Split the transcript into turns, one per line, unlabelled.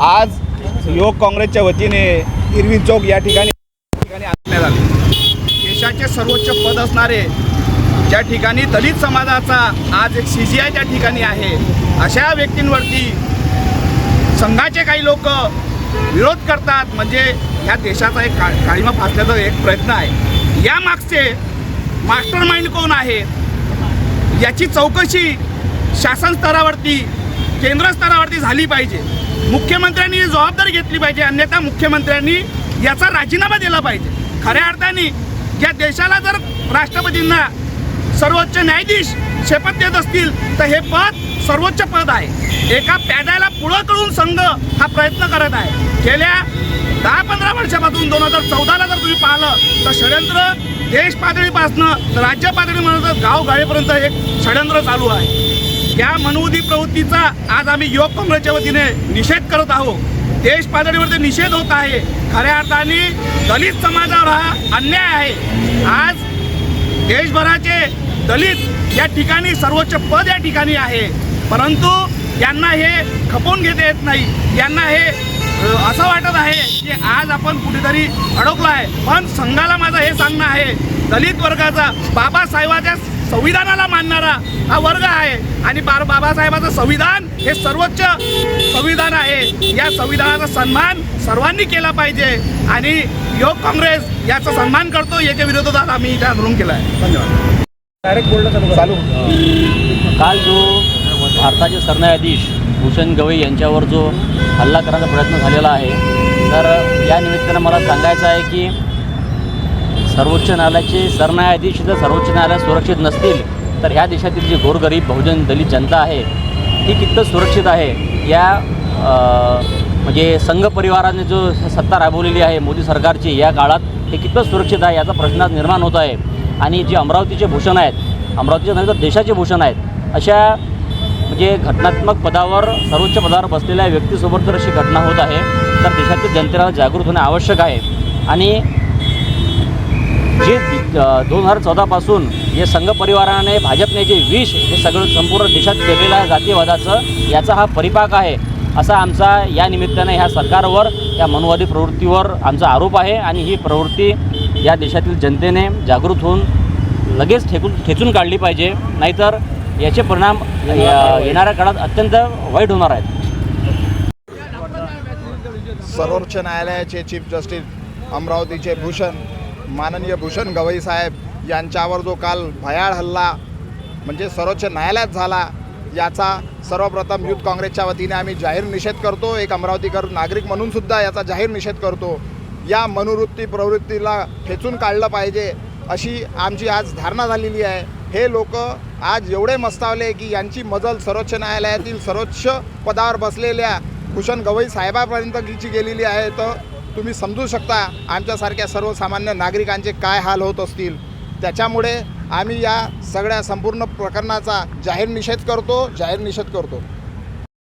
आज युवक काँग्रेसच्या वतीने इरवी चौक या ठिकाणी आणण्यात आले। देशाचे सर्वोच्च पद असणारे ज्या ठिकाणी दलित समाजाचा आज एक CGI त्या ठिकाणी आहे, अशा व्यक्तींवरती संघाचे काही लोक विरोध करतात, म्हणजे ह्या देशाचा एक काळीमा फासण्याचा एक प्रयत्न आहे। या मागचे मास्टर माइंड कोण आहे याची चौकशी शासन स्तरावरती, केंद्र स्तरावरती झाली पाहिजे। मुख्यमंत्र्यांनी जबाबदारी घेतली पाहिजे, अन्यथा मुख्यमंत्र्यांनी याचा राजीनामा दिला पाहिजे। खऱ्या अर्थाने या देशाला जर राष्ट्रपतींना सर्वोच्च न्यायाधीश शपथ देत असतील तर हे पद सर्वोच्च पद आहे। एका प्याद्याला पुढं करून संघ हा प्रयत्न करत आहे। गेल्या 10-15 वर्षापासून 2014ला जर तुम्ही पाहिलं तर षडयंत्र देश पातळीपासून राज्य पातळीपर्यंत गाव गाळेपर्यंत एक षडयंत्र चालू आहे। या मनोविधी प्रवृत्तीचा आज आम्ही युवक काँग्रेसच्या वतीने निषेध करत आहोत। देश पातळीवरती निषेध होत आहे। खऱ्या अर्थाने दलित समाजावर हा अन्याय आहे। आज देशभराचे दलित या ठिकाणी सर्वोच्च पद या ठिकाणी आहे, परंतु यांना हे खपवून घेता येत नाही। यांना हे असं वाटत आहे की आज आपण कुठेतरी अडकलो आहे। पण संघाला माझं हे सांगणं आहे, दलित वर्गाचा बाबासाहेबांच्या संविधानाला मानणारा हा वर्ग आहे आणि बाबासाहेबांचं संविधान हे सर्वोच्च संविधान आहे। या संविधानाचा सन्मान सर्वांनी केला पाहिजे आणि युवक काँग्रेस याचा सन्मान करतो। याच्या विरोधात आम्ही इथे आंदोलन केलं आहे। धन्यवाद।
डायरेक्ट बोलणं चालू। काल जो भारताचे सरन्यायाधीश भूषण गवई यांच्यावर जो हल्ला करण्याचा प्रयत्न झालेला आहे, तर या निमित्तानं मला सांगायचं आहे की सर्वोच्च न्यायालयाचे सरन्यायाधीश जर सर्वोच्च न्यायालयात सुरक्षित नसतील तर ह्या देशातील जी गोरगरीब बहुजन दलित जनता आहे ती कितपत सुरक्षित आहे। या म्हणजे संघ परिवाराने जो सत्ता राबवलेली आहे मोदी सरकारची या काळात, हे कितपत सुरक्षित आहे याचा प्रश्न निर्माण होत आहे। आणि जे अमरावतीचे भूषण आहेत, अमरावतीचे नव्हे तर देशाचे भूषण आहेत, अशा म्हणजे घटनात्मक पदावर सर्वोच्च पदावर बसलेल्या व्यक्तीसोबत जर अशी घटना होत आहे तर देशातील जनतेला जागृत होणे आवश्यक आहे। आणि जे 2014 पासून जे संघ परिवाराने भाजपने जे विष हे सगळं संपूर्ण देशात पेरलेलं आहे जातीयवादाचं, याचा हा परिपाक आहे असा आमचा या निमित्ताने ह्या सरकारवर, या मनोवादी प्रवृत्तीवर आमचा आरोप आहे। आणि ही प्रवृत्ती या देशातील जनतेने जागृत होऊन लगेच ठेचून काढली पाहिजे, नाहीतर याचे परिणाम येणाऱ्या काळात अत्यंत वाईट होणार आहेत।
सर्वोच्च न्यायालयाचे चीफ जस्टिस अमरावतीचे माननीय भूषण गवई साहेब यांच्यावर जो काल भयाळ हल्ला म्हणजे सर्वोच्च न्यायालयात झाला, याचा सर्वप्रथम युथ काँग्रेसच्या वतीने आम्ही जाहीर निषेध करतो। एक अमरावतीकर नागरिक म्हणून सुद्धा याचा जाहीर निषेध करतो। या मनोवृत्ती प्रवृत्तीला ठेचून काढलं पाहिजे अशी आमची आज धारणा झालेली आहे। हे लोक आज एवढे मस्तावले की यांची मजल सर्वोच्च न्यायालयातील सर्वोच्च पदावर बसलेल्या भूषण गवई साहेबापर्यंत गेलेली आहे। तर तुम्ही समजू शकता आमच्यासारख्या सर्वसामान्य नागरिकांचे काय हाल होत असतील। त्याच्यामुळे आम्ही या सगळ्या संपूर्ण प्रकरणाचा जाहीर निषेध करतो।